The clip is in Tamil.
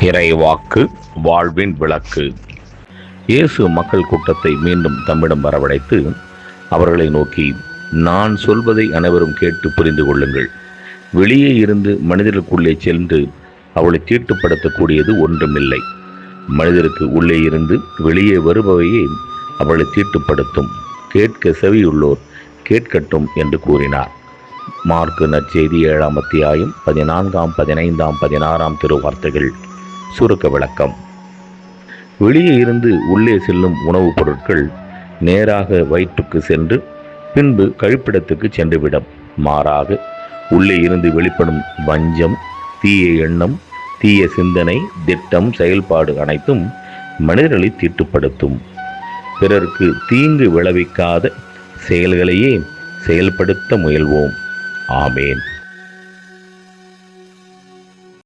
இறைவாக்கு வாழ்வின் விளக்கு. இயேசு மக்கள் கூட்டத்தை மீண்டும் தம்மிடம் வரவழைத்து அவர்களை நோக்கி, நான் சொல்வதை அனைவரும் கேட்டு புரிந்து கொள்ளுங்கள். வெளியே இருந்து மனிதர்களுக்குள்ளே சென்று அவளை தீட்டுப்படுத்தக்கூடியது ஒன்றுமில்லை. மனிதருக்கு உள்ளே இருந்து வெளியே வருபவையே அவளை தீட்டுப்படுத்தும். கேட்க செவியுள்ளோர் கேட்கட்டும் என்று கூறினார். மார்க்கு நற்செய்தி 7ஆம் அத்தியாயம் 14, 15, 16 திருவார்த்தைகள். சுருக்க விளக்கம். வெளியே இருந்து உள்ளே செல்லும் உணவுப் பொருட்கள் நேராக வயிற்றுக்கு சென்று பின்பு கழிப்பிடத்துக்கு சென்றுவிடும். மாறாக உள்ளே இருந்து வெளிப்படும் வஞ்சம், தீய எண்ணம், தீய சிந்தனை, திட்டம், செயல்பாடு அனைத்தும் மனிதர்களை தீட்டுப்படுத்தும். பிறருக்கு தீங்கு விளைவிக்காத செயல்களையே செயல்படுத்த முயல்வோம். ஆமேன்.